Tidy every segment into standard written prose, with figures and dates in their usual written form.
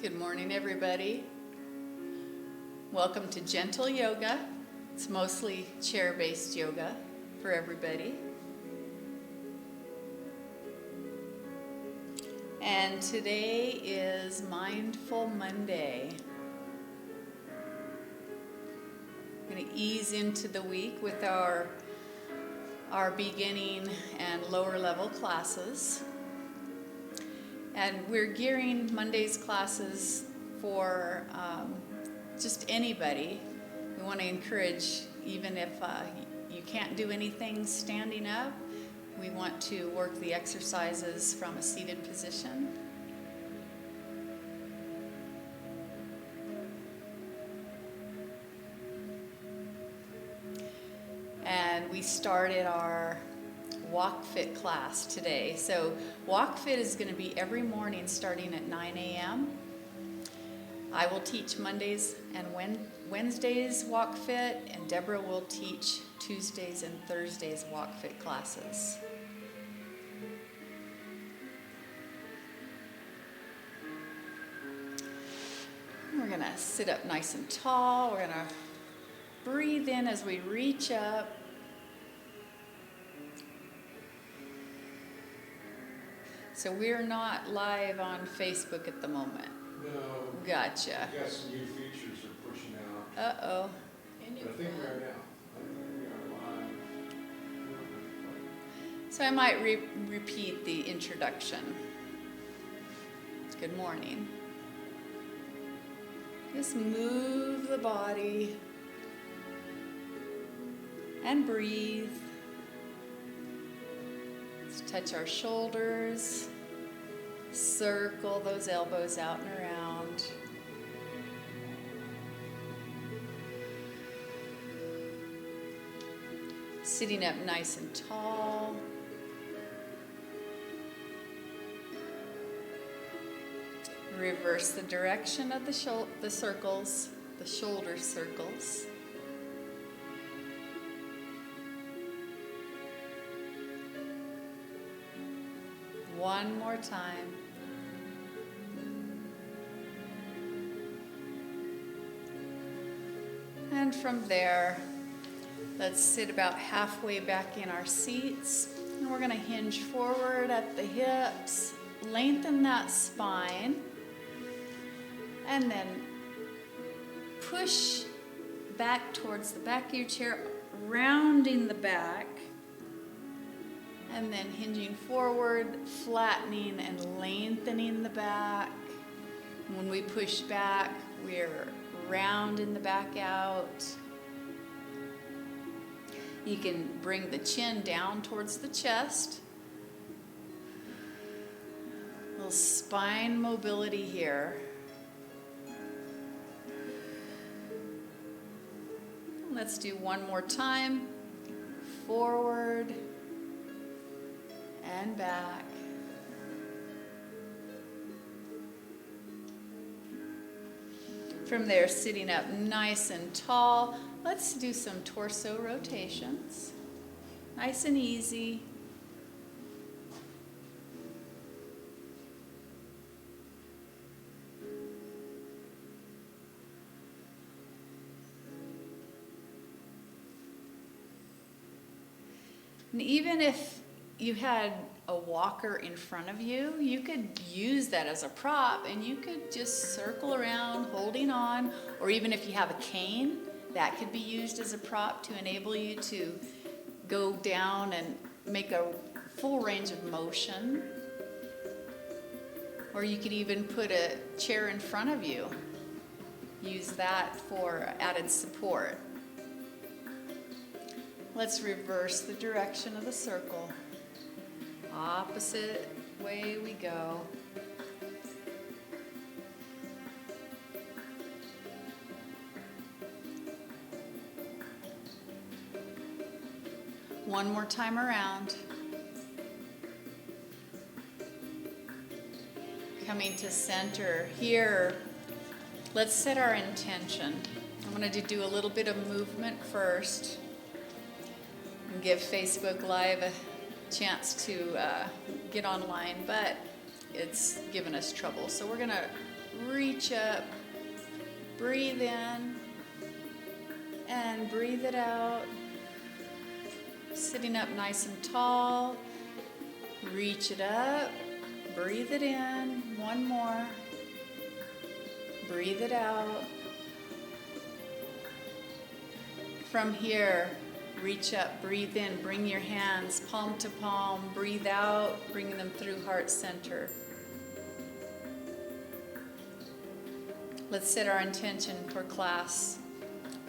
Good morning, everybody. Welcome to Gentle Yoga. It's mostly chair-based yoga for everybody. And today is Mindful Monday. I'm going to ease into the week with our beginning and lower level classes. And we're gearing Monday's classes for just anybody. We want to encourage, even if you can't do anything standing up, we want to work the exercises from a seated position. And we started our Walk Fit class today. So Walk Fit is going to be every morning starting at 9 a.m. I will teach Mondays and Wednesdays Walk Fit, and Deborah will teach Tuesdays and Thursdays Walk Fit classes. We're going to sit up nice and tall. We're going to breathe in as we reach up. So we're not live on Facebook at the moment. No. Gotcha. We got some new features they're pushing out. Uh-oh. But I think we are now. I think we are live. So I might repeat the introduction. Good morning. Just move the body and breathe. Touch our shoulders, circle those elbows out and around. Sitting up nice and tall. Reverse the direction of the circles, the shoulder circles. One more time. And from there, let's sit about halfway back in our seats. And we're going to hinge forward at the hips, lengthen that spine, and then push back towards the back of your chair, rounding the back. And then hinging forward, flattening and lengthening the back. When we push back, we're rounding the back out. You can bring the chin down towards the chest. A little spine mobility here. Let's do one more time. Forward. And back. From there, sitting up nice and tall, let's do some torso rotations. Nice and easy. And even if you had a walker in front of you, you could use that as a prop and you could just circle around holding on, or even if you have a cane, that could be used as a prop to enable you to go down and make a full range of motion. Or you could even put a chair in front of you. Use that for added support. Let's reverse the direction of the circle. Opposite way we go. One more time around. Coming to center here. Let's set our intention. I'm going to do a little bit of movement first and give Facebook Live a chance to get online, but it's given us trouble. So we're going to reach up, breathe in, and breathe it out. Sitting up nice and tall, reach it up, breathe it in, one more, breathe it out. From here, reach up, breathe in, bring your hands palm to palm, breathe out, bringing them through heart center. Let's set our intention for class.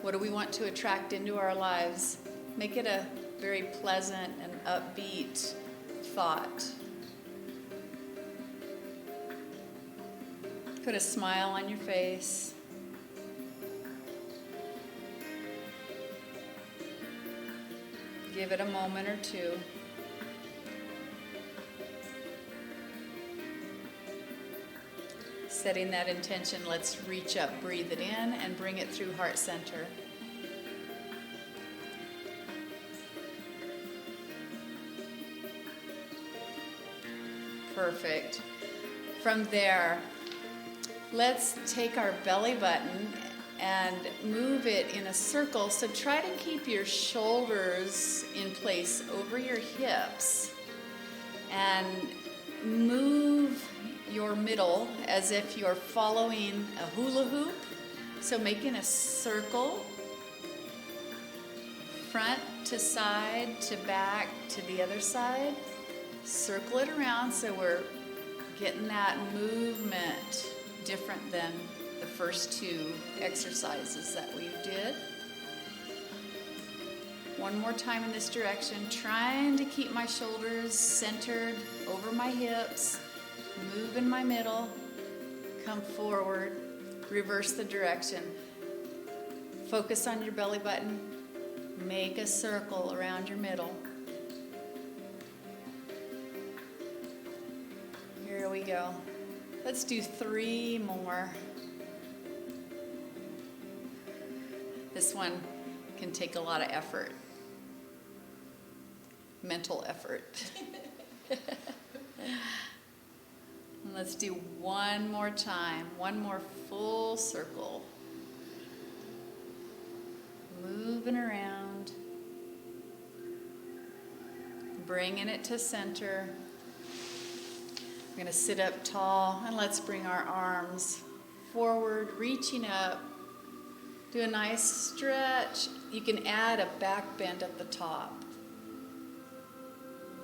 What do we want to attract into our lives? Make it a very pleasant and upbeat thought. Put a smile on your face. Give it a moment or two. Setting that intention, let's reach up, breathe it in, and bring it through heart center. Perfect. From there, let's take our belly button and move it in a circle. So try to keep your shoulders in place over your hips and move your middle as if you're following a hula hoop. So making a circle, front to side to back to the other side. Circle it around so we're getting that movement different than the first two exercises that we did. One more time in this direction, trying to keep my shoulders centered over my hips, move in my middle, come forward, reverse the direction. Focus on your belly button, make a circle around your middle. Here we go. Let's do 3 more. This one can take a lot of effort, mental effort. And let's do one more time, one more full circle. Moving around, bringing it to center. We're going to sit up tall, and let's bring our arms forward, reaching up. Do a nice stretch. You can add a back bend at the top.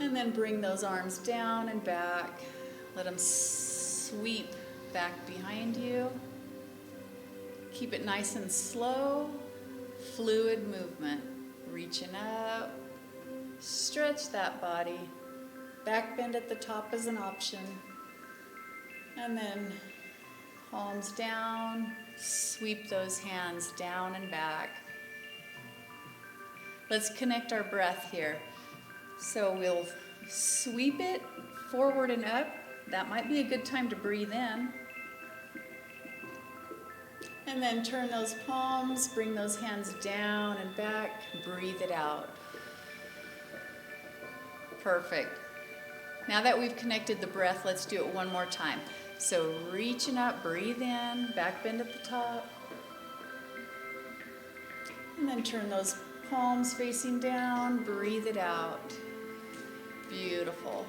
And then bring those arms down and back. Let them sweep back behind you. Keep it nice and slow. Fluid movement. Reaching up. Stretch that body. Back bend at the top is an option. And then palms down. Sweep those hands down and back. Let's connect our breath here. So we'll sweep it forward and up. That might be a good time to breathe in. And then turn those palms, bring those hands down and back. Breathe it out. Perfect. Now that we've connected the breath, let's do it one more time. So reaching up, breathe in, back bend at the top. And then turn those palms facing down, breathe it out. Beautiful.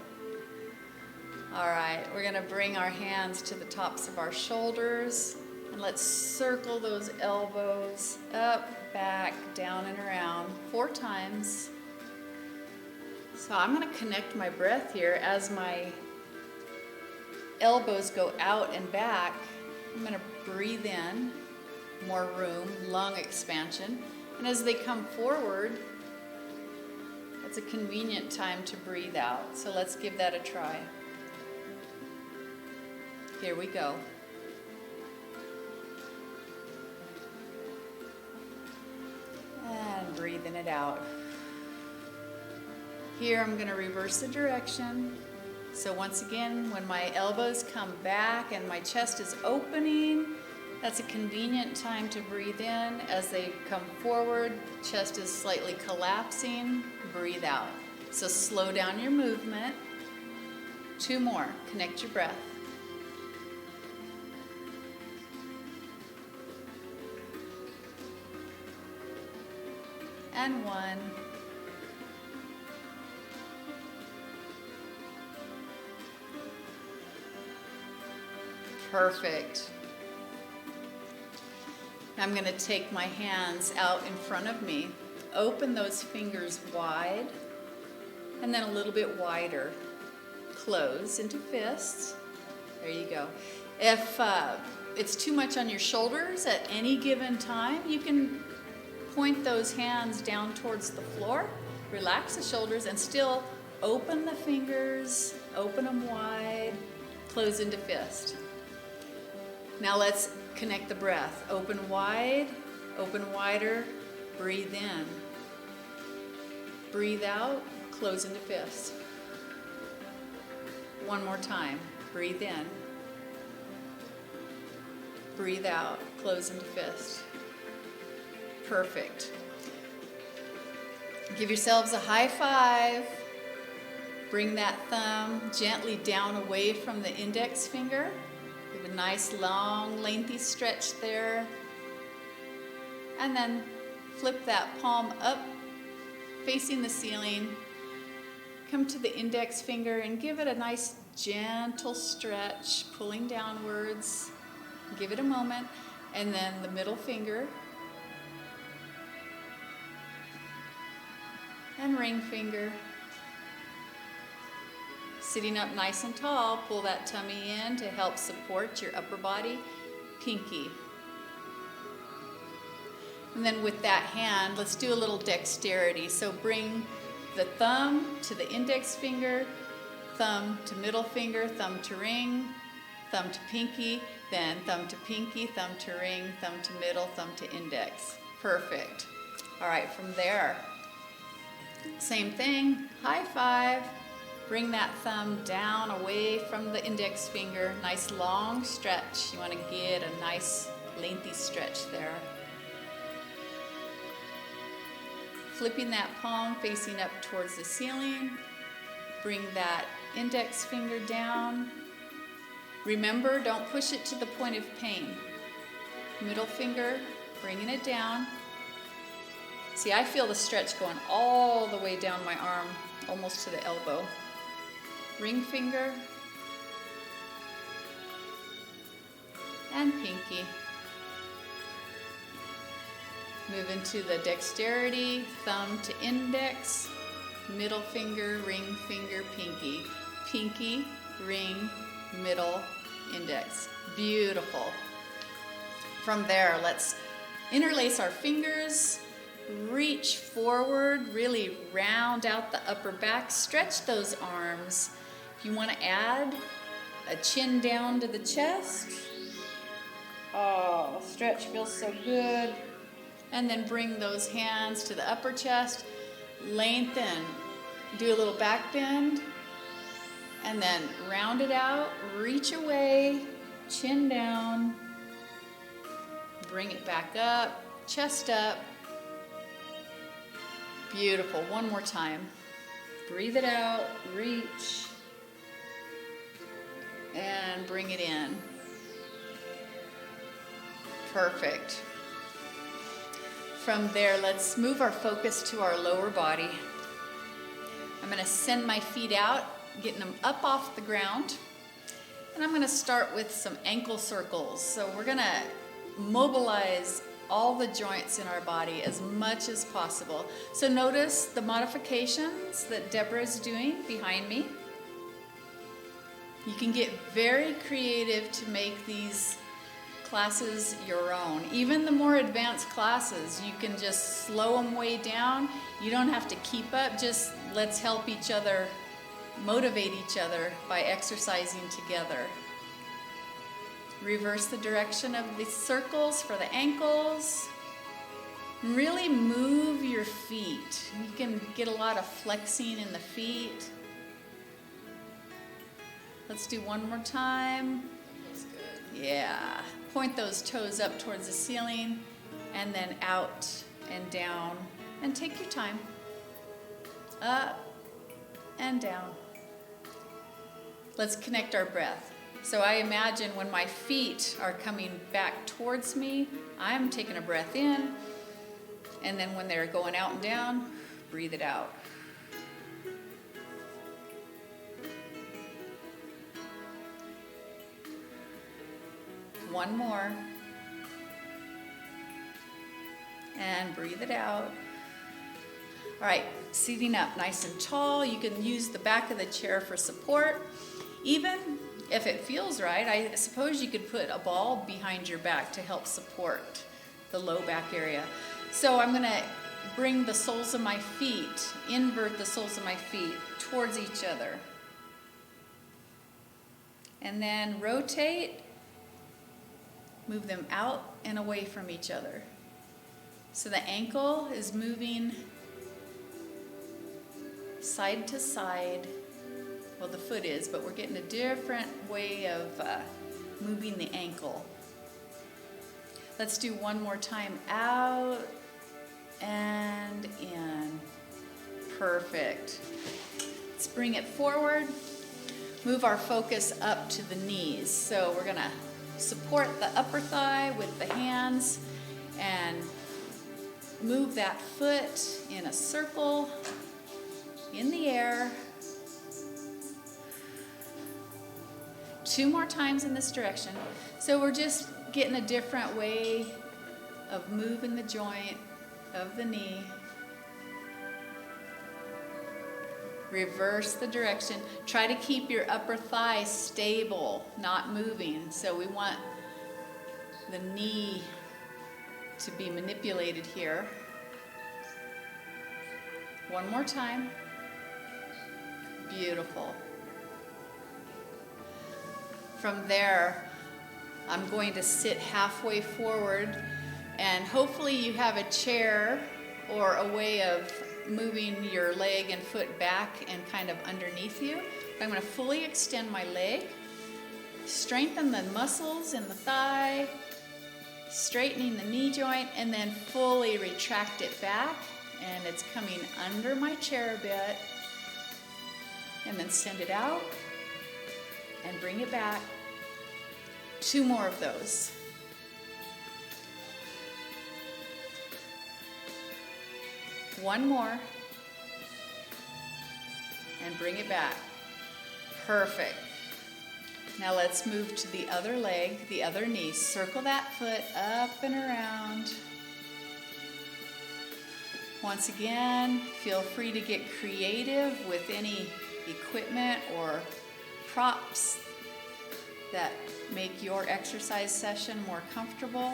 All right, we're gonna bring our hands to the tops of our shoulders, and let's circle those elbows up, back, down, and around 4 times. So I'm gonna connect my breath here as my elbows go out and back. I'm gonna breathe in, more room, lung expansion. And as they come forward, that's a convenient time to breathe out. So let's give that a try. Here we go. And breathing it out. Here I'm going to reverse the direction. So once again, when my elbows come back and my chest is opening, that's a convenient time to breathe in. As they come forward, chest is slightly collapsing, breathe out. So slow down your movement. 2 more, connect your breath. And 1. Perfect. I'm going to take my hands out in front of me. Open those fingers wide and then a little bit wider. Close into fists. There you go. If it's too much on your shoulders at any given time, you can point those hands down towards the floor. Relax the shoulders and still open the fingers, open them wide, close into fist. Now let's connect the breath. Open wide, open wider, breathe in. Breathe out, close into fist. One more time. Breathe in. Breathe out, close into fist. Perfect. Give yourselves a high five. Bring that thumb gently down away from the index finger. Give a nice long lengthy stretch there. And then flip that palm up facing the ceiling. Come to the index finger and give it a nice gentle stretch, pulling downwards. Give it a moment. And then the middle finger and ring finger. Sitting up nice and tall, pull that tummy in to help support your upper body. Pinky. And then with that hand, let's do a little dexterity. So bring the thumb to the index finger, thumb to middle finger, thumb to ring, thumb to pinky, then thumb to pinky, thumb to ring, thumb to middle, thumb to index. Perfect. All right, from there, same thing, high five. Bring that thumb down away from the index finger. Nice long stretch. You want to get a nice lengthy stretch there. Flipping that palm facing up towards the ceiling. Bring that index finger down. Remember, don't push it to the point of pain. Middle finger, bringing it down. See, I feel the stretch going all the way down my arm, almost to the elbow. Ring finger and pinky. Move into the dexterity, thumb to index, middle finger, ring finger, pinky. Pinky, ring, middle, index. Beautiful. From there, let's interlace our fingers. Reach forward, really round out the upper back, stretch those arms. If you want to add a chin down to the chest, oh, stretch feels so good. And then bring those hands to the upper chest, lengthen, do a little back bend, and then round it out, reach away, chin down, bring it back up, chest up. Beautiful. One more time. Breathe it out, reach, and bring it in. Perfect. From there, let's move our focus to our lower body. I'm going to send my feet out, getting them up off the ground. And I'm going to start with some ankle circles. So we're going to mobilize all the joints in our body as much as possible. So notice the modifications that Deborah is doing behind me. You can get very creative to make these classes your own. Even the more advanced classes, you can just slow them way down. You don't have to keep up, just let's help each other, motivate each other by exercising together. Reverse the direction of the circles for the ankles. Really move your feet. You can get a lot of flexing in the feet. Let's do one more time. That's good. Yeah. Point those toes up towards the ceiling and then out and down. And take your time. Up and down. Let's connect our breath. So I imagine when my feet are coming back towards me, I'm taking a breath in And then when they're going out and down, breathe it out. One more. And breathe it out. All right, sitting up nice and tall. You can use the back of the chair for support. Even if it feels right, I suppose you could put a ball behind your back to help support the low back area. So I'm gonna bring the soles of my feet, invert the soles of my feet towards each other. And then rotate, move them out and away from each other. So the ankle is moving side to side. Well, the foot is, but we're getting a different way of moving the ankle. Let's do one more time. Out and in. Perfect. Let's bring it forward. Move our focus up to the knees. So we're gonna support the upper thigh with the hands and move that foot in a circle in the air. 2 more times in this direction. So we're just getting a different way of moving the joint of the knee. Reverse the direction. Try to keep your upper thigh stable, not moving. So we want the knee to be manipulated here. One more time. Beautiful. From there, I'm going to sit halfway forward, and hopefully you have a chair or a way of moving your leg and foot back and kind of underneath you. I'm going to fully extend my leg, strengthen the muscles in the thigh, straightening the knee joint, and then fully retract it back, and it's coming under my chair a bit, and then send it out and bring it back. 2 more of those. One more. And bring it back. Perfect. Now let's move to the other leg, the other knee. Circle that foot up and around. Once again, feel free to get creative with any equipment or props that make your exercise session more comfortable.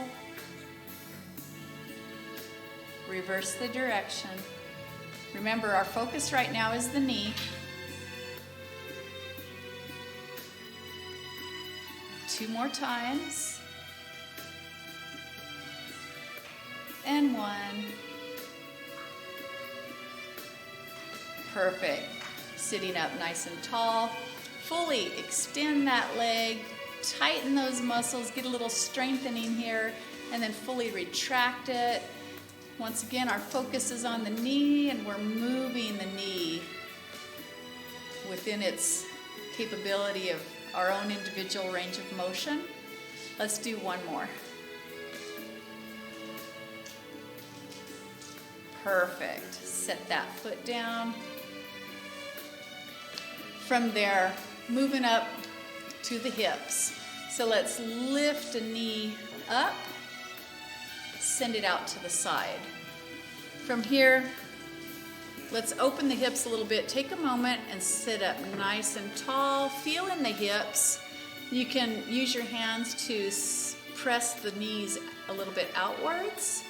Reverse the direction. Remember, our focus right now is the knee. 2 more times. And 1. Perfect. Sitting up nice and tall. Fully extend that leg, tighten those muscles, get a little strengthening here, and then fully retract it. Once again, our focus is on the knee, and we're moving the knee within its capability of our own individual range of motion. Let's do one more. Perfect. Set that foot down. From there, moving up to the hips. So let's lift a knee up, send it out to the side. From here, let's open the hips a little bit. Take a moment and sit up nice and tall. Feel in the hips. You can use your hands to press the knees a little bit outwards.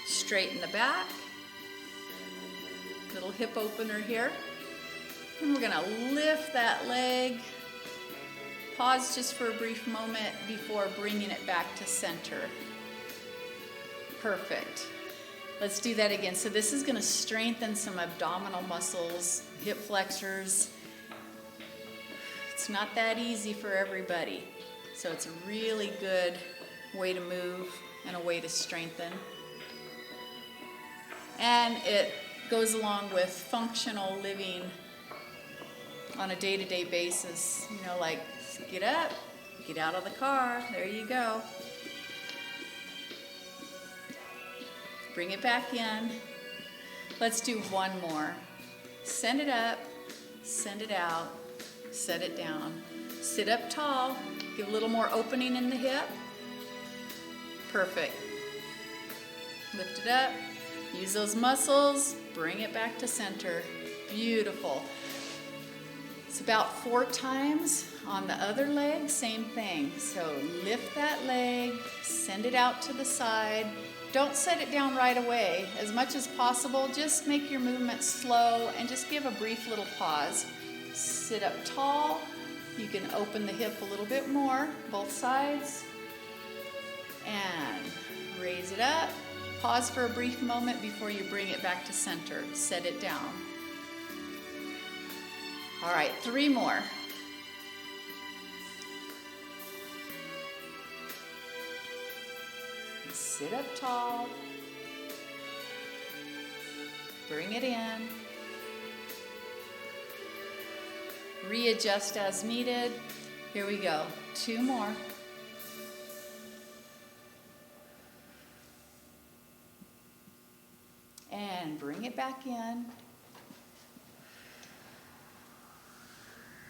Straighten the back. Little hip opener here. And we're gonna lift that leg. Pause just for a brief moment before bringing it back to center. Perfect. Let's do that again. So this is gonna strengthen some abdominal muscles, hip flexors. It's not that easy for everybody. So it's a really good way to move and a way to strengthen. And it goes along with functional living on a day-to-day basis, you know, like get up, get out of the car, there you go. Bring it back in. Let's do one more. Send it up, send it out, set it down. Sit up tall, give a little more opening in the hip. Perfect. Lift it up, use those muscles, bring it back to center. Beautiful. It's about 4 times on the other leg, same thing. So lift that leg, send it out to the side. Don't set it down right away. As much as possible, just make your movement slow and just give a brief little pause. Sit up tall. You can open the hip a little bit more, both sides. And raise it up. Pause for a brief moment before you bring it back to center. Set it down. All right, 3 more. Sit up tall. Bring it in. Readjust as needed. Here we go. 2 more. And bring it back in.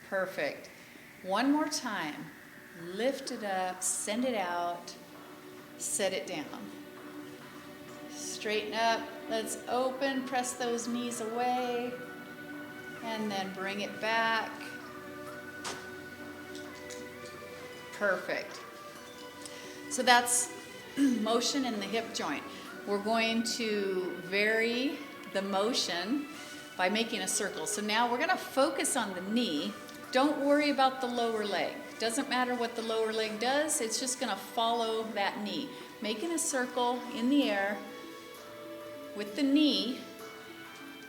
Perfect. 1 more time. Lift it up, send it out, set it down. Straighten up. Let's open, press those knees away, and then bring it back. Perfect. So that's motion in the hip joint. We're going to vary the motion by making a circle. So now we're going to focus on the knee. Don't worry about the lower leg. Doesn't matter what the lower leg does, it's just going to follow that knee. Making a circle in the air with the knee,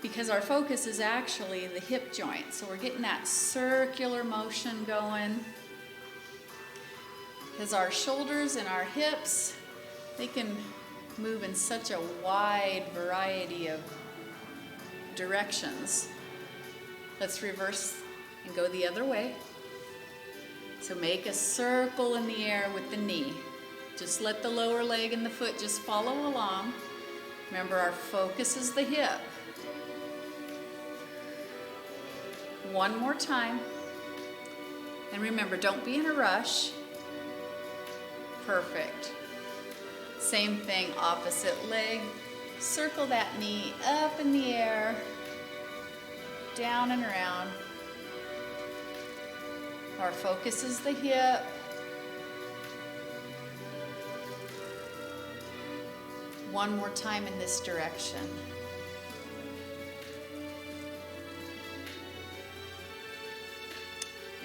because our focus is actually the hip joint. So we're getting that circular motion going. Because our shoulders and our hips, they can move in such a wide variety of directions. Let's reverse and go the other way. So make a circle in the air with the knee. Just let the lower leg and the foot just follow along. Remember, our focus is the hip. 1 more time. And remember, don't be in a rush. Perfect. Same thing, opposite leg. Circle that knee up in the air, down and around. Our focus is the hip. One more time in this direction.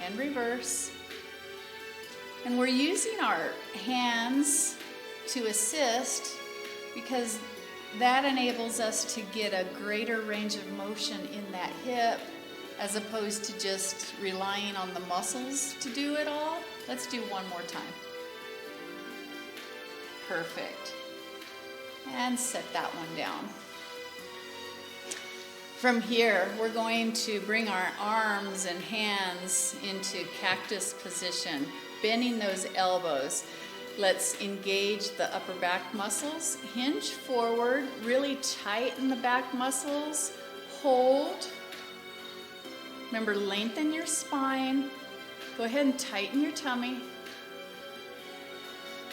And reverse. And we're using our hands to assist because that enables us to get a greater range of motion in that hip as opposed to just relying on the muscles to do it all. Let's do 1 more time. Perfect. And set that one down. From here, we're going to bring our arms and hands into cactus position, bending those elbows. Let's engage the upper back muscles. Hinge forward, really tighten the back muscles. Hold. Remember, lengthen your spine. Go ahead and tighten your tummy.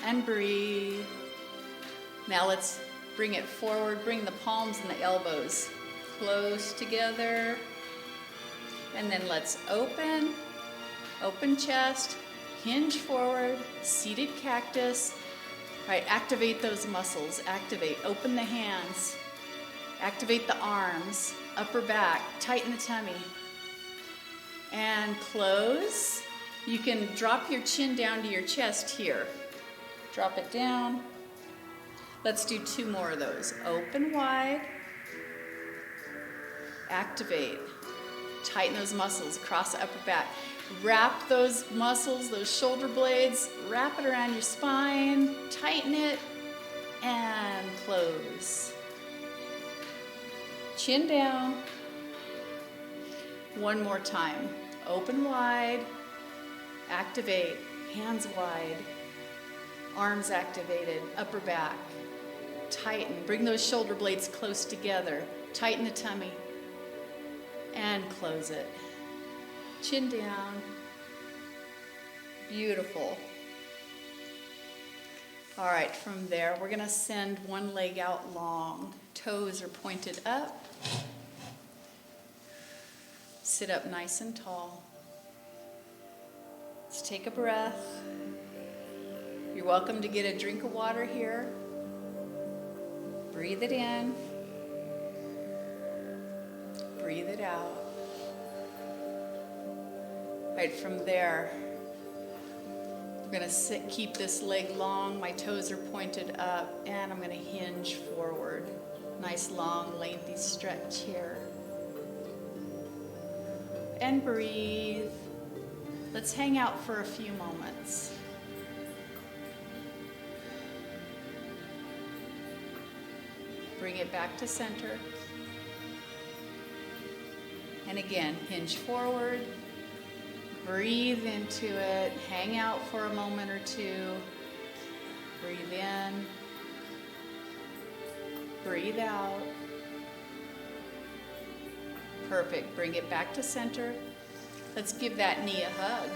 And breathe. Now let's bring it forward. Bring the palms and the elbows close together. And then let's open. Open chest. Hinge forward, seated cactus. All right, activate those muscles. Activate, open the hands. Activate the arms, upper back, tighten the tummy. And close. You can drop your chin down to your chest here. Drop it down. Let's do 2 more of those. Open wide. Activate. Tighten those muscles across the upper back. Wrap those muscles, those shoulder blades, wrap it around your spine, tighten it, and close. Chin down. 1 more time. Open wide, activate, hands wide, arms activated, upper back. Tighten. Bring those shoulder blades close together. Tighten the tummy. And close it. Chin down. Beautiful. All right, from there, we're going to send one leg out long. Toes are pointed up. Sit up nice and tall. Let's take a breath. You're welcome to get a drink of water here. Breathe it in. Breathe it out. Right from there, we're going to keep this leg long. My toes are pointed up, and I'm going to hinge forward. Nice long, lengthy stretch here. And breathe. Let's hang out for a few moments. Bring it back to center. And again, hinge forward. Breathe into it. Hang out for a moment or two. Breathe in. Breathe out. Perfect. Bring it back to center. Let's give that knee a hug.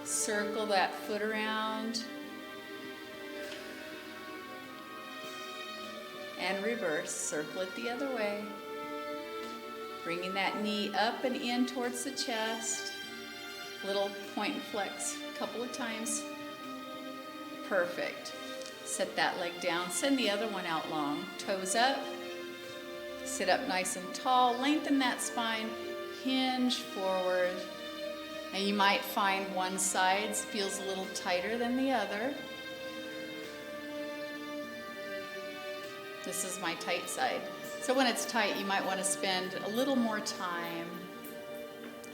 Circle that foot around. And reverse. Circle it the other way. Bringing that knee up and in towards the chest. Little point and flex a couple of times. Perfect. Set that leg down. Send the other one out long. Toes up. Sit up nice and tall. Lengthen that spine. Hinge forward. And you might find one side feels a little tighter than the other. This is my tight side. So when it's tight, you might want to spend a little more time.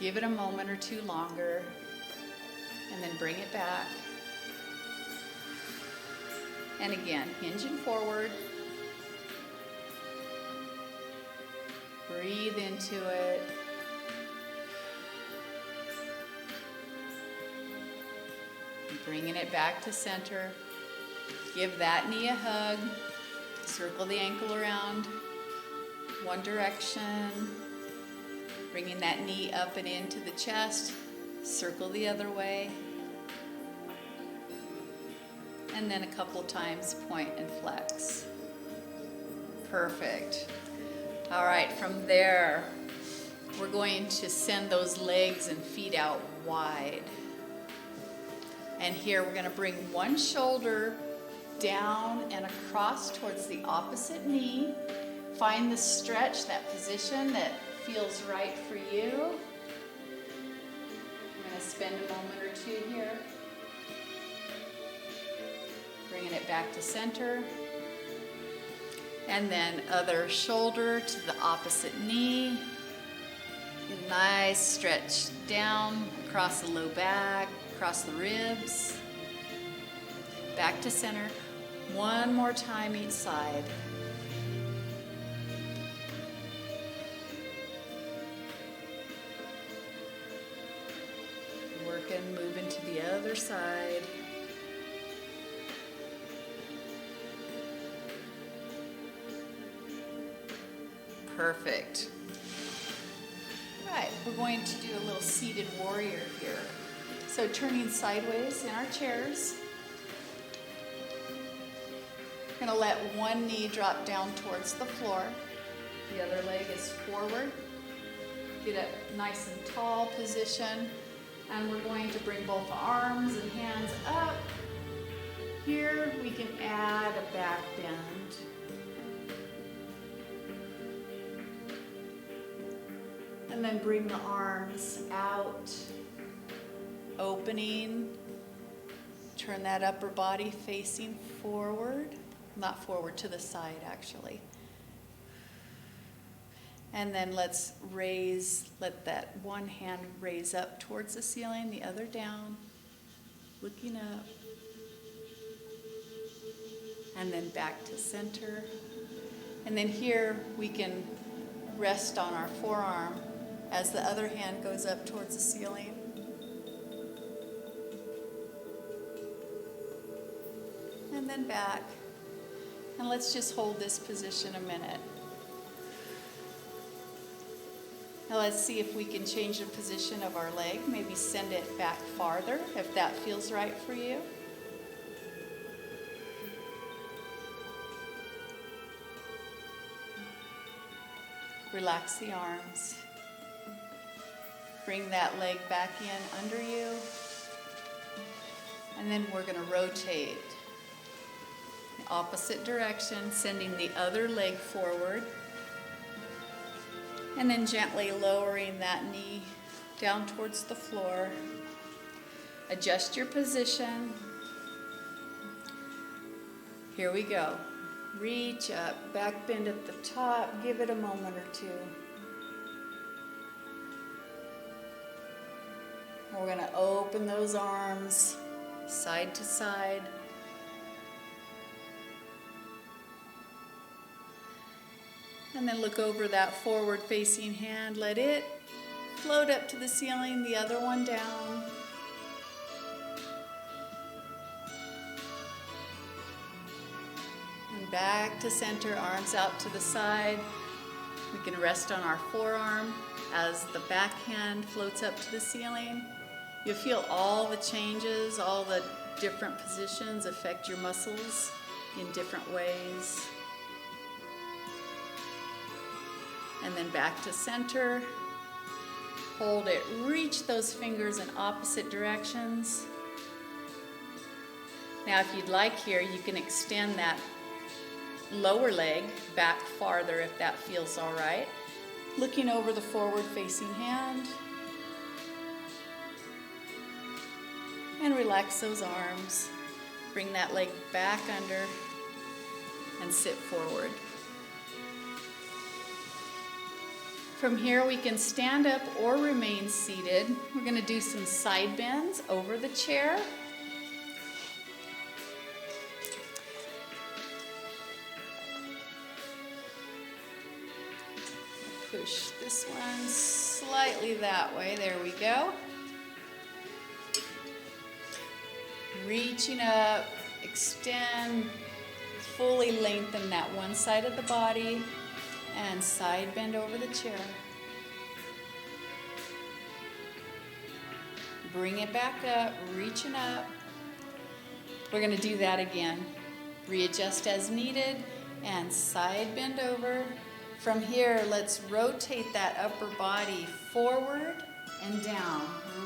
Give it a moment or two longer. And then bring it back. And again, hinging forward. Breathe into it. Bringing it back to center. Give that knee a hug. Circle the ankle around one direction. Bringing that knee up and into the chest. Circle the other way. And then a couple times point and flex. Perfect. All right, from there, we're going to send those legs and feet out wide. And here we're going to bring one shoulder down and across towards the opposite knee. Find the stretch, that position that feels right for you. I'm going to spend a moment or two here. Bringing it back to center. And then other shoulder to the opposite knee. Nice stretch down across the low back, across the ribs. Back to center. One more time each side. Working, moving to the other side. Perfect. All right, we're going to do a little seated warrior here. So turning sideways in our chairs. We're going to let one knee drop down towards the floor. The other leg is forward. Get a nice and tall position. And we're going to bring both arms and hands up. Here we can add a back bend. And then bring the arms out, opening. Turn that upper body facing forward. Not forward, to the side actually. And then let's let that one hand raise up towards the ceiling, the other down, looking up. And then back to center. And then here we can rest on our forearm as the other hand goes up towards the ceiling. And then back. And let's just hold this position a minute. Now let's see if we can change the position of our leg. Maybe send it back farther if that feels right for you. Relax the arms. Bring that leg back in under you. And then we're going to rotate the opposite direction, sending the other leg forward. And then gently lowering that knee down towards the floor. Adjust your position. Here we go. Reach up, back bend at the top. Give it a moment or two. We're going to open those arms side to side. And then look over that forward facing hand. Let it float up to the ceiling, the other one down. And back to center, arms out to the side. We can rest on our forearm as the back hand floats up to the ceiling. You'll feel all the changes, all the different positions affect your muscles in different ways. And then back to center. Hold it. Reach those fingers in opposite directions. Now, if you'd like here, you can extend that lower leg back farther if that feels all right. Looking over the forward-facing hand. And relax those arms. Bring that leg back under and sit forward. From here, we can stand up or remain seated. We're going to do some side bends over the chair. Push this one slightly that way. There we go. Reaching up, extend, fully lengthen that one side of the body. And side bend over the chair. Bring it back up, reaching up. We're going to do that again. Readjust as needed and side bend over. From here, let's rotate that upper body forward and down.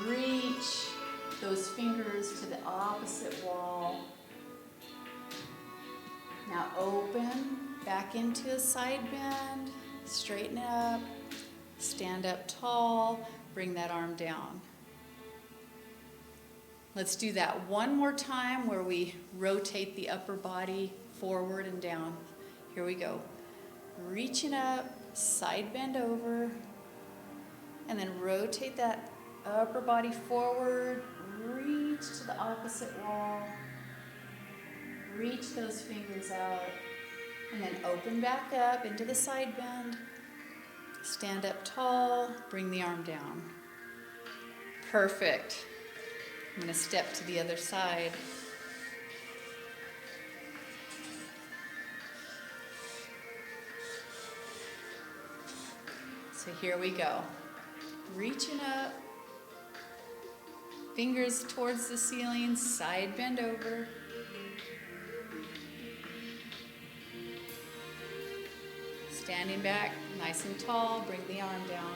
Reach those fingers to the opposite wall. Now open. Back into a side bend, straighten up, stand up tall, bring that arm down. Let's do that one more time where we rotate the upper body forward and down. Here we go. Reaching up, side bend over, and then rotate that upper body forward, reach to the opposite wall, reach those fingers out. And then open back up into the side bend. Stand up tall, bring the arm down. Perfect. I'm going to step to the other side. So here we go. Reaching up. Fingers towards the ceiling, side bend over. Standing back, nice and tall, bring the arm down.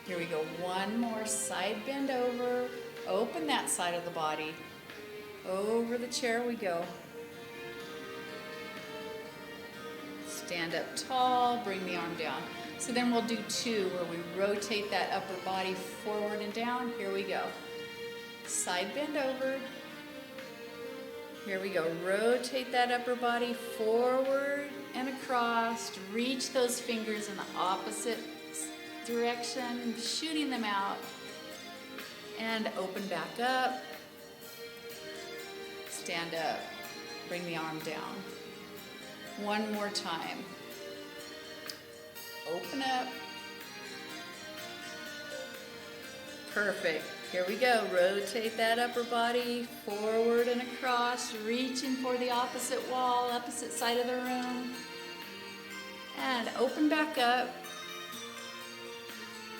Here we go, one more side bend over, open that side of the body. Over the chair we go. Stand up tall, bring the arm down. So then we'll do two where we rotate that upper body forward and down. Here we go. Side bend over. Here we go. Rotate that upper body forward and across. Reach those fingers in the opposite direction, shooting them out. And open back up. Stand up. Bring the arm down. One more time. Open up. Perfect. Here we go. Rotate that upper body forward and across, reaching for the opposite wall, opposite side of the room. And open back up.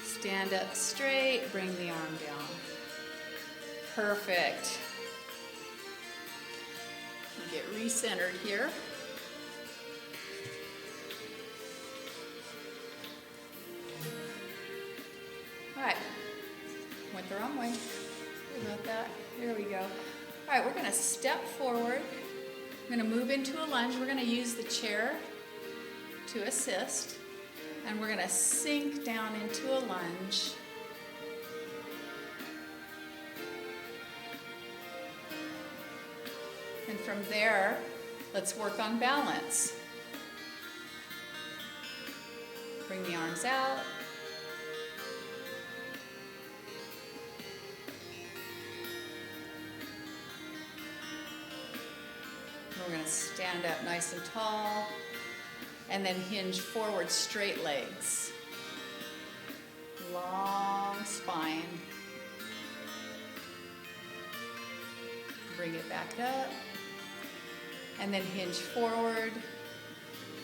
Stand up straight, bring the arm down. Perfect. Get recentered here. All right, went the wrong way. Sorry about that. Here we go. All right, we're gonna step forward. We're gonna move into a lunge. We're gonna use the chair to assist. And we're gonna sink down into a lunge. And from there, let's work on balance. Bring the arms out. We're going to stand up nice and tall and then hinge forward, straight legs. Long spine. Bring it back up and then hinge forward,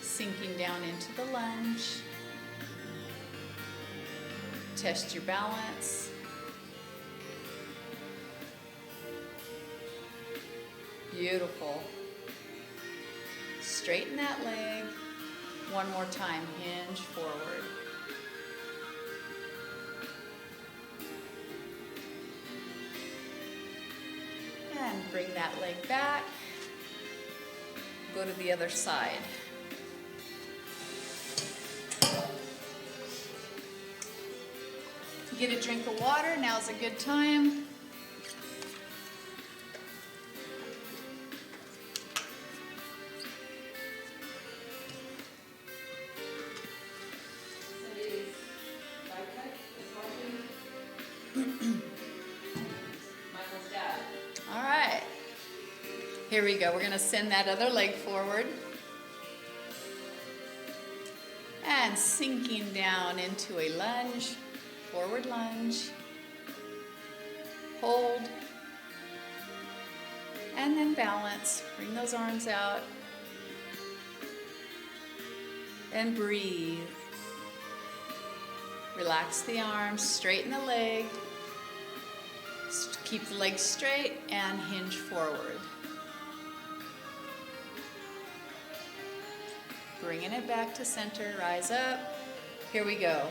sinking down into the lunge. Test your balance. Beautiful. Straighten that leg. One more time, hinge forward. And bring that leg back. Go to the other side. Get a drink of water, now's a good time. All right, here we go. We're going to send that other leg forward. And sinking down into a lunge, forward lunge. Hold. And then balance. Bring those arms out. And breathe. Relax the arms, straighten the leg. Keep the legs straight and hinge forward. Bringing it back to center, rise up. Here we go.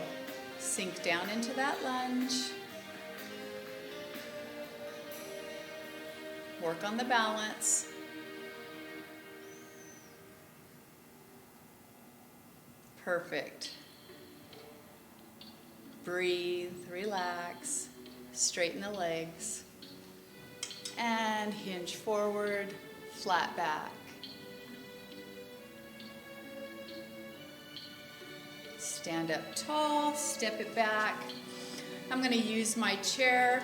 Sink down into that lunge. Work on the balance. Perfect. Breathe, relax, straighten the legs, and hinge forward, flat back. Stand up tall, step it back. I'm going to use my chair.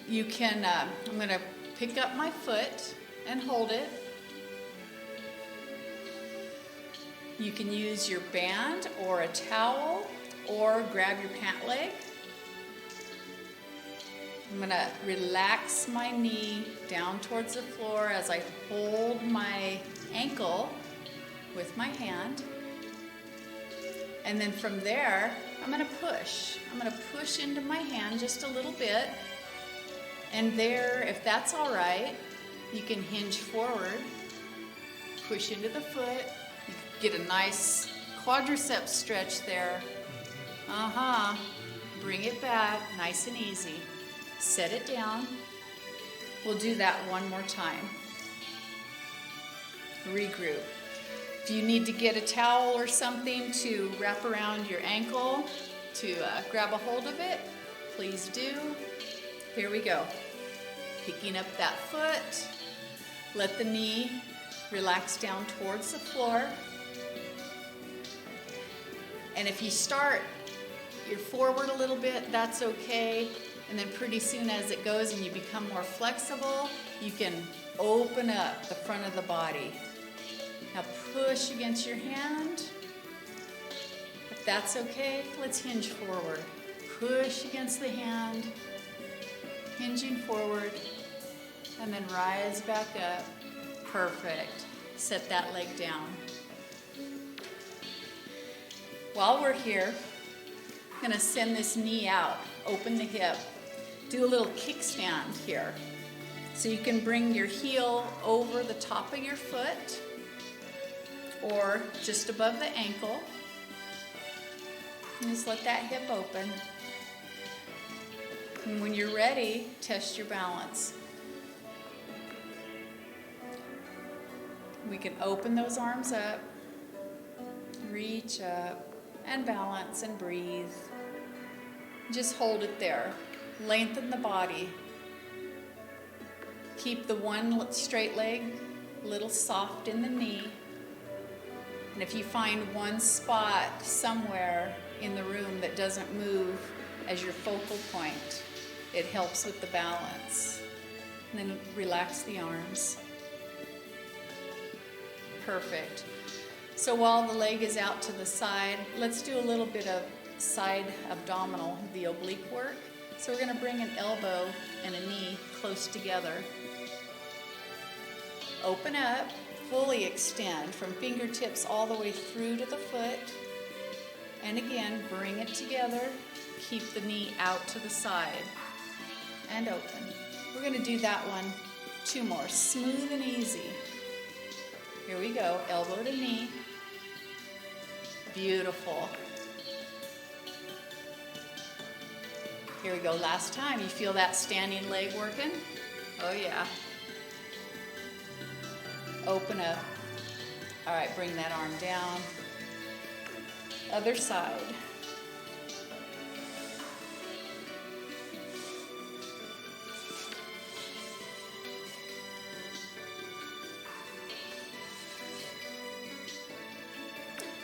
You can, I'm going to pick up my foot and hold it. You can use your band or a towel or grab your pant leg. I'm going to relax my knee down towards the floor as I hold my ankle with my hand. And then from there, I'm going to push. I'm going to push into my hand just a little bit. And there, if that's all right, you can hinge forward, push into the foot. You get a nice quadriceps stretch there. Bring it back, nice and easy. Set it down. We'll do that one more time. Regroup. If you need to get a towel or something to wrap around your ankle to grab a hold of it, please do. Here we go. Picking up that foot. Let the knee relax down towards the floor. And if you start, you're forward a little bit, that's okay. And then pretty soon as it goes and you become more flexible, you can open up the front of the body. Now push against your hand. If that's okay, let's hinge forward. push against the hand, hinging forward, and then rise back up. Perfect. Set that leg down. While we're here, I'm going to send this knee out, open the hip, do a little kickstand here. So you can bring your heel over the top of your foot or just above the ankle. And just let that hip open. And when you're ready, test your balance. We can open those arms up, reach up, and balance and breathe. Just hold it there. Lengthen the body. Keep the one straight leg a little soft in the knee. And if you find one spot somewhere in the room that doesn't move as your focal point, it helps with the balance. And then relax the arms. Perfect. So while the leg is out to the side, let's do a little bit of side abdominal, the oblique work. So we're going to bring an elbow and a knee close together. Open up, fully extend from fingertips all the way through to the foot. And again, bring it together. Keep the knee out to the side and open. We're going to do that one 2 more, smooth and easy. Here we go, elbow to knee. Beautiful. Here we go, last time. You feel that standing leg working? Oh yeah. Open up. All right, bring that arm down. Other side.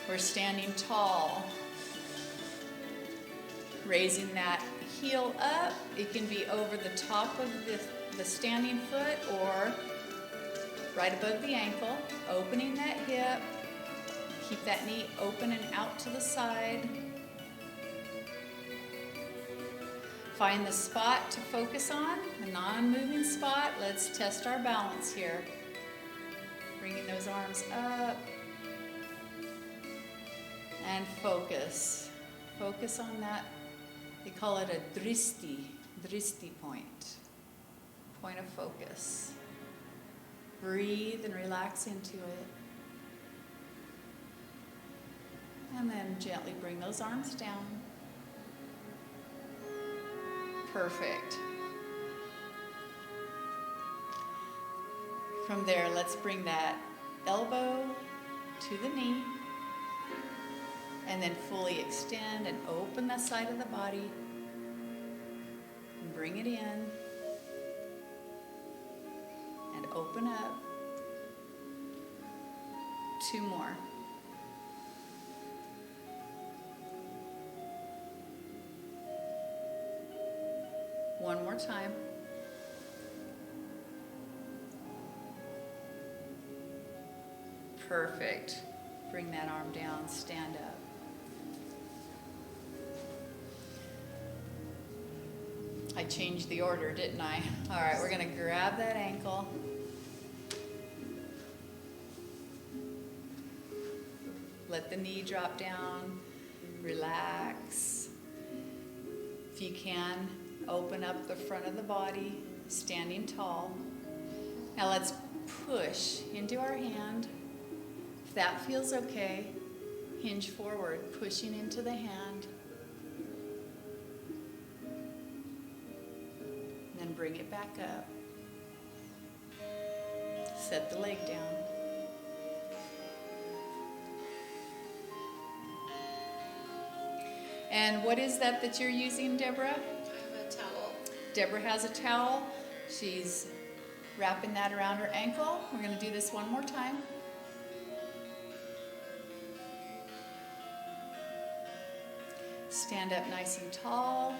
We're standing tall. Raising that heel up. It can be over the top of the standing foot or right above the ankle. Opening that hip. Keep that knee open and out to the side. Find the spot to focus on, the non-moving spot. Let's test our balance here. Bringing those arms up. And focus. Focus on that. They call it a dristi point. Point of focus. Breathe and relax into it. And then gently bring those arms down. Perfect. From there, let's bring that elbow to the knee. And then fully extend and open the side of the body. And bring it in. And open up. 2 more. One more time. Perfect. Bring that arm down, stand up. I changed the order, didn't I? All right, we're going to grab that ankle. Let the knee drop down. Relax. If you can, open up the front of the body, standing tall. Now let's push into our hand. If that feels okay, hinge forward, pushing into the hand. And then bring it back up. Set the leg down. And what is that you're using, Deborah? I have a towel. Deborah has a towel. She's wrapping that around her ankle. We're going to do this one more time. Stand up nice and tall.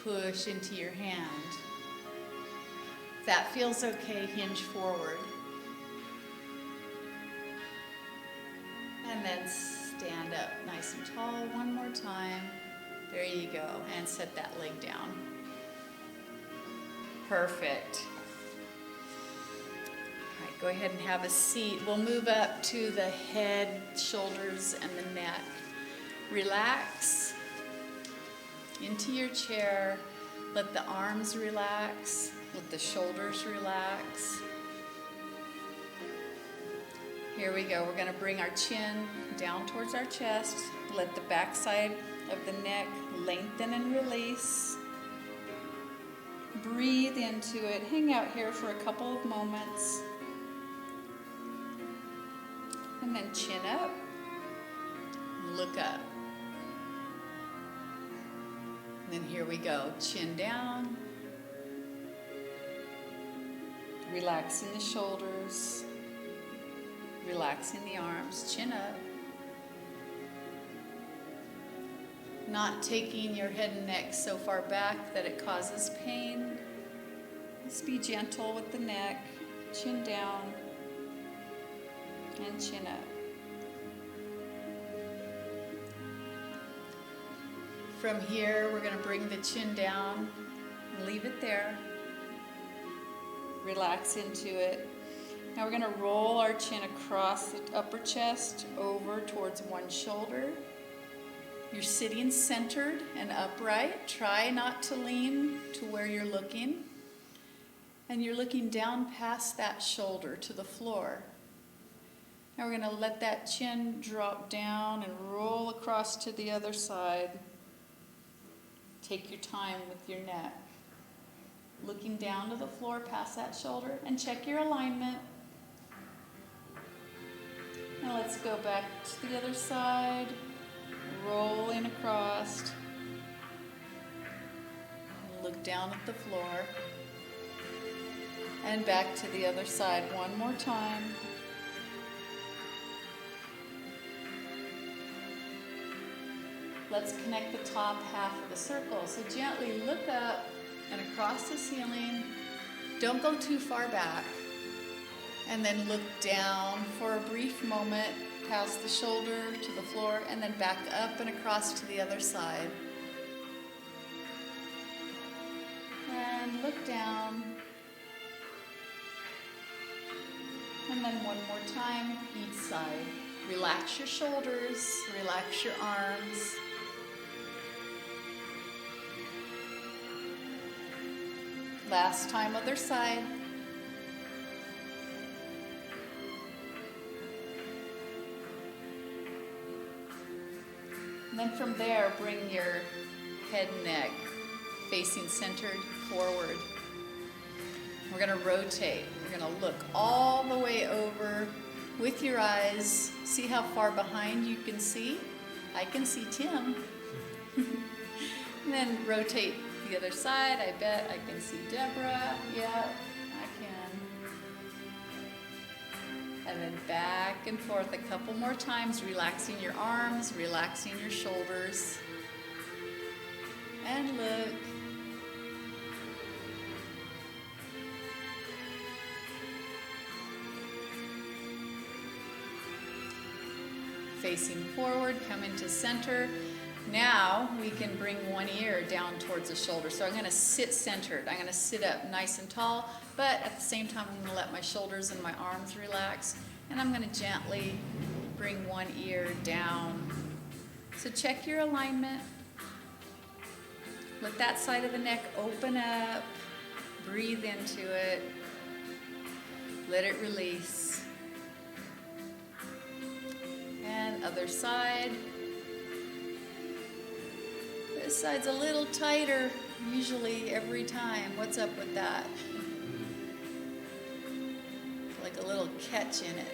Push into your hand. If that feels okay, hinge forward. And then stand up nice and tall one more time. There you go. And set that leg down. Perfect. All right, go ahead and have a seat. We'll move up to the head, shoulders, and the neck. Relax into your chair. Let the arms relax. Let the shoulders relax. Here we go. We're going to bring our chin down towards our chest. Let the back side of the neck lengthen and release. Breathe into it. Hang out here for a couple of moments. And then chin up. Look up. And then here we go. Chin down. Relaxing the shoulders. Relaxing the arms, chin up. Not taking your head and neck so far back that it causes pain. Just be gentle with the neck, chin down, and chin up. From here, we're going to bring the chin down and leave it there. Relax into it. Now we're going to roll our chin across the upper chest over towards one shoulder. You're sitting centered and upright. Try not to lean to where you're looking. And you're looking down past that shoulder to the floor. Now we're going to let that chin drop down and roll across to the other side. Take your time with your neck. Looking down to the floor past that shoulder, and check your alignment. Now let's go back to the other side, rolling across. Look down at the floor. And back to the other side one more time. Let's connect the top half of the circle. So gently look up and across the ceiling. Don't go too far back. And then look down for a brief moment past the shoulder to the floor, and then back up and across to the other side. And look down. And then one more time, each side. Relax your shoulders, relax your arms. Last time, other side. And then from there, bring your head and neck facing centered forward. We're going to rotate. We're going to look all the way over with your eyes. See how far behind you can see? I can see Tim. And then rotate the other side. I bet I can see Deborah. Yeah, I can. And then back and forth a couple more times, relaxing your arms, relaxing your shoulders. And look. Facing forward, come into center. Now we can bring one ear down towards the shoulder. So I'm going to sit centered. I'm going to sit up nice and tall, but at the same time I'm going to let my shoulders and my arms relax. And I'm going to gently bring one ear down. So check your alignment. Let that side of the neck open up. Breathe into it. Let it release. And other side. This side's a little tighter, usually every time. What's up with that? Like a little catch in it.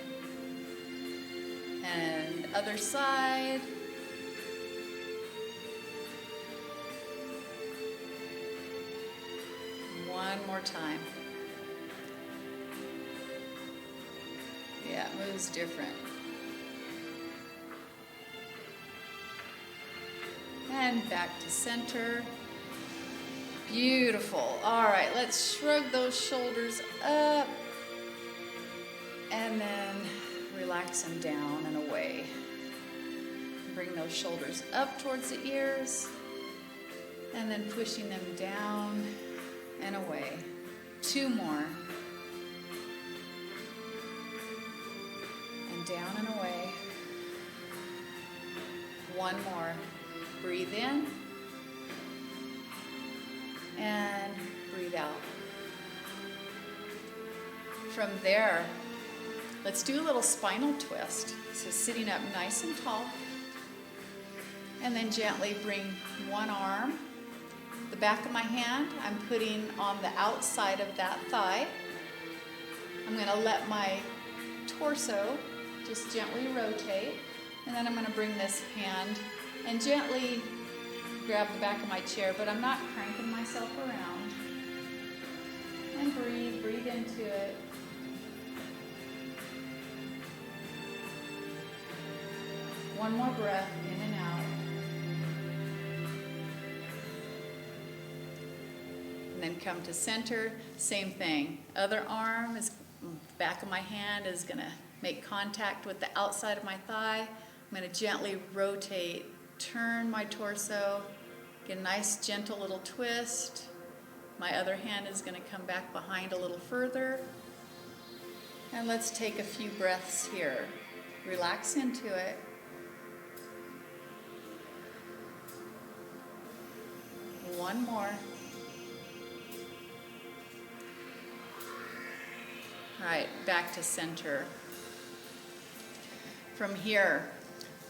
And other side. One more time. Yeah, it moves different. And back to center. Beautiful. All right, let's shrug those shoulders up. And then relax them down and away. Bring those shoulders up towards the ears, and then pushing them down and away. 2 more. And down and away. 1 more. Breathe in. And breathe out. From there, let's do a little spinal twist. So sitting up nice and tall. And then gently bring one arm. The back of my hand, I'm putting on the outside of that thigh. I'm going to let my torso just gently rotate. And then I'm going to bring this hand and gently grab the back of my chair, but I'm not cranking myself around. And breathe, breathe into it. One more breath, in and out. And then come to center, same thing. Other arm is, back of my hand is gonna make contact with the outside of my thigh. I'm gonna gently rotate, turn my torso, get a nice gentle little twist. My other hand is gonna come back behind a little further. And let's take a few breaths here. Relax into it. One more. All right, back to center. From here,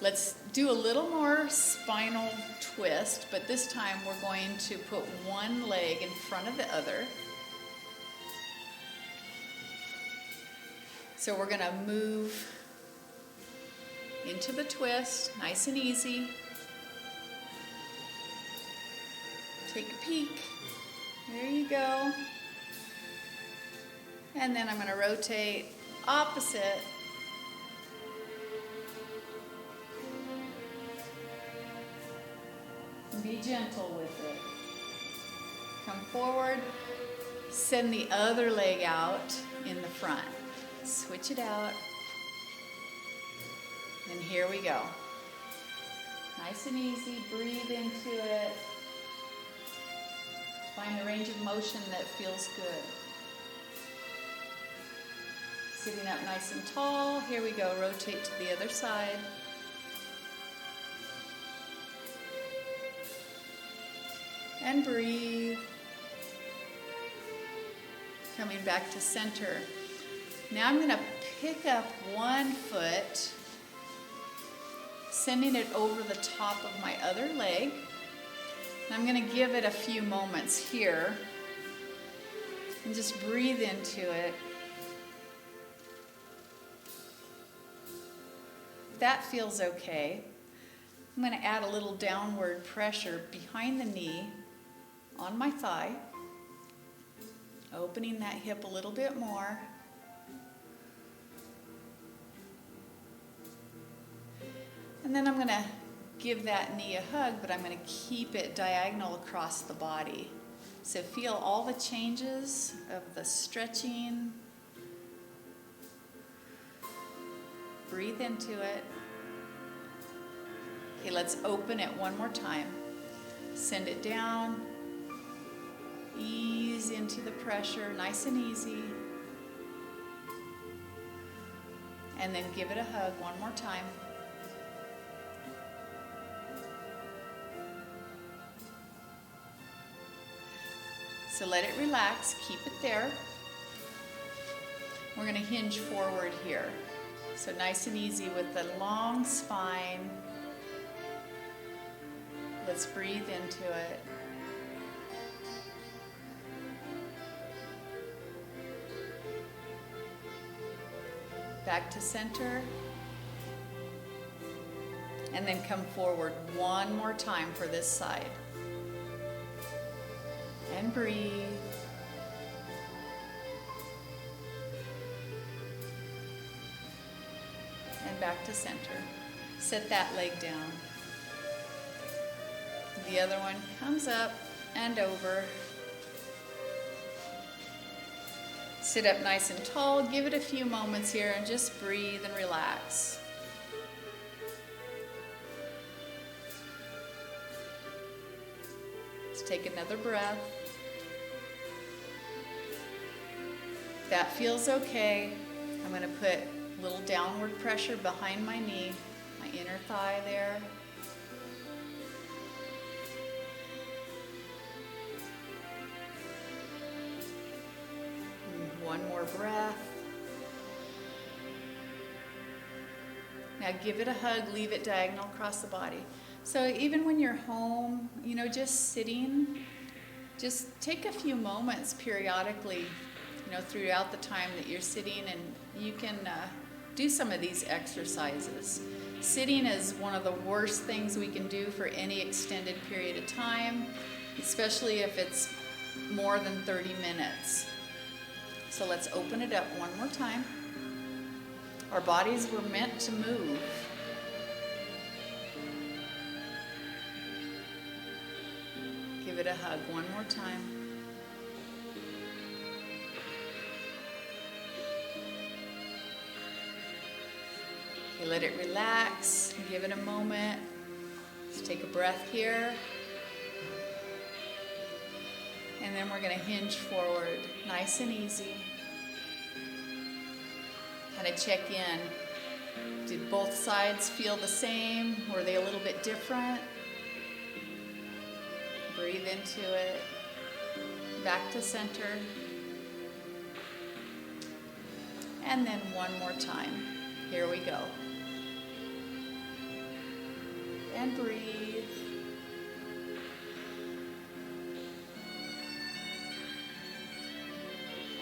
let's do a little more spinal twist, but this time we're going to put one leg in front of the other. So we're going to move into the twist, nice and easy. Take a peek. There you go. And then I'm going to rotate opposite. And be gentle with it. Come forward. Send the other leg out in the front. Switch it out. And here we go. Nice and easy. Breathe into it. Find a range of motion that feels good. Sitting up nice and tall. Here we go. Rotate to the other side. And breathe. Coming back to center. Now I'm going to pick up one foot, sending it over the top of my other leg. And I'm going to give it a few moments here. And just breathe into it. If that feels okay, I'm going to add a little downward pressure behind the knee on my thigh. Opening that hip a little bit more. And then I'm going to give that knee a hug, but I'm going to keep it diagonal across the body. So feel all the changes of the stretching. Breathe into it. Okay, let's open it one more time. Send it down. Ease into the pressure, nice and easy. And then give it a hug one more time. So let it relax, keep it there. We're going to hinge forward here. So nice and easy with the long spine. Let's breathe into it. Back to center. And then come forward one more time for this side. And breathe. And back to center. Set that leg down. The other one comes up and over. Sit up nice and tall. Give it a few moments here and just breathe and relax. Let's take another breath. If that feels okay, I'm going to put a little downward pressure behind my knee, my inner thigh there. And one more breath. Now give it a hug, leave it diagonal across the body. So even when you're home, just sitting, just take a few moments periodically, throughout the time that you're sitting, and you can do some of these exercises. Sitting is one of the worst things we can do for any extended period of time, especially if it's more than 30 minutes. So let's open it up one more time. Our bodies were meant to move. Give it a hug one more time. Okay, let it relax. Give it a moment. Just take a breath here. And then we're going to hinge forward, nice and easy. Kind of check in. Did both sides feel the same? Were they a little bit different? Breathe into it. Back to center. And then one more time. Here we go. And breathe.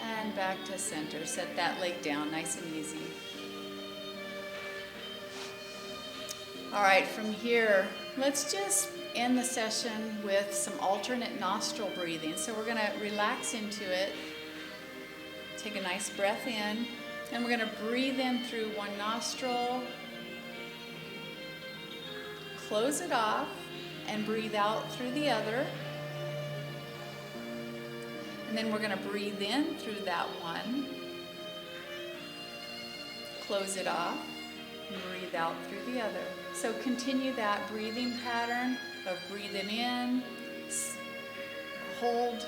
And back to center. Set that leg down nice and easy. All right, from here, let's just end the session with some alternate nostril breathing. So we're going to relax into it. Take a nice breath in. And we're going to breathe in through one nostril. Close it off and breathe out through the other. And then we're going to breathe in through that one. Close it off and breathe out through the other. So continue that breathing pattern of breathing in, hold,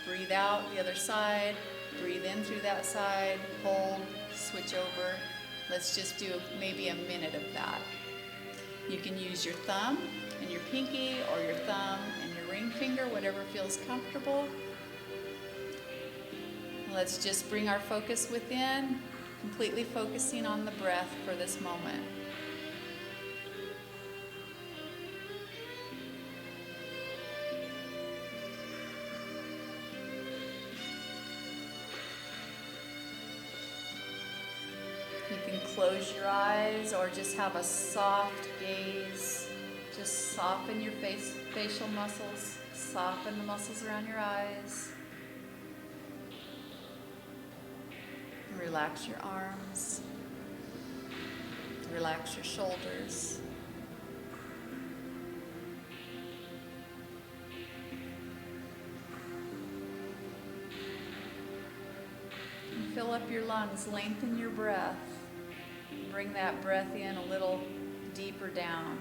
breathe out the other side, breathe in through that side, hold, switch over. Let's just do maybe a minute of that. You can use your thumb and your pinky, or your thumb and your ring finger, whatever feels comfortable. Let's just bring our focus within, completely focusing on the breath for this moment. You can close your eyes or just have a soft gaze. Just soften your facial muscles, soften the muscles around your eyes. Relax your arms. Relax your shoulders. And fill up your lungs, lengthen your breath. Bring that breath in a little deeper down.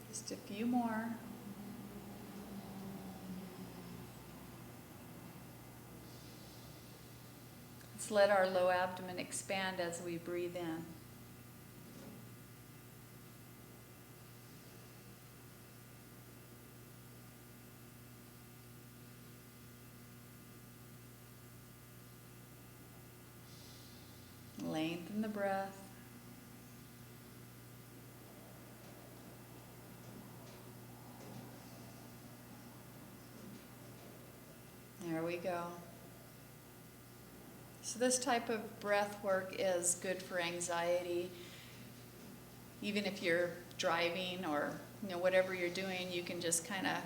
Just a few more. Let's let our low abdomen expand as we breathe in. Lengthen the breath. There we go. So this type of breath work is good for anxiety. Even if you're driving or whatever you're doing, you can just kind of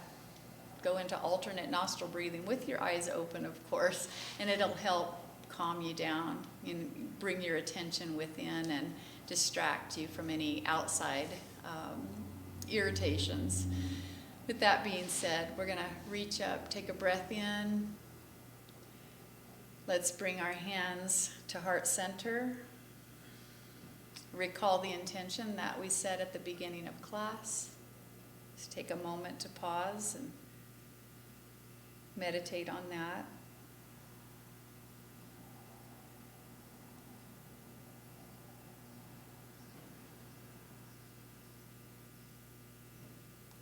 go into alternate nostril breathing with your eyes open, of course, and it'll help calm you down and bring your attention within and distract you from any outside irritations. With that being said, we're going to reach up, take a breath in. Let's bring our hands to heart center. Recall the intention that we set at the beginning of class. Just take a moment to pause and meditate on that.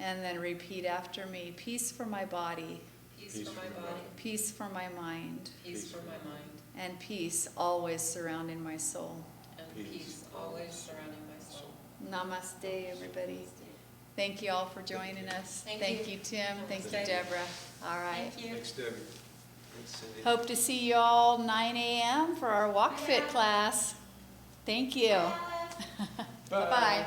And then repeat after me. Peace for my body. Peace for my body. Peace for my mind. Peace for my mind. And peace always surrounding my soul. And peace always surrounding my soul. Namaste, everybody. Thank you all for joining us. Thank you, you. Tim. Thank you, Thank you. Deborah. All right. Thank you. Thanks, Debbie. Thanks, Cindy. Hope to see you all 9 a.m. for our Walk Fit class. Thank you. Bye. Bye-bye.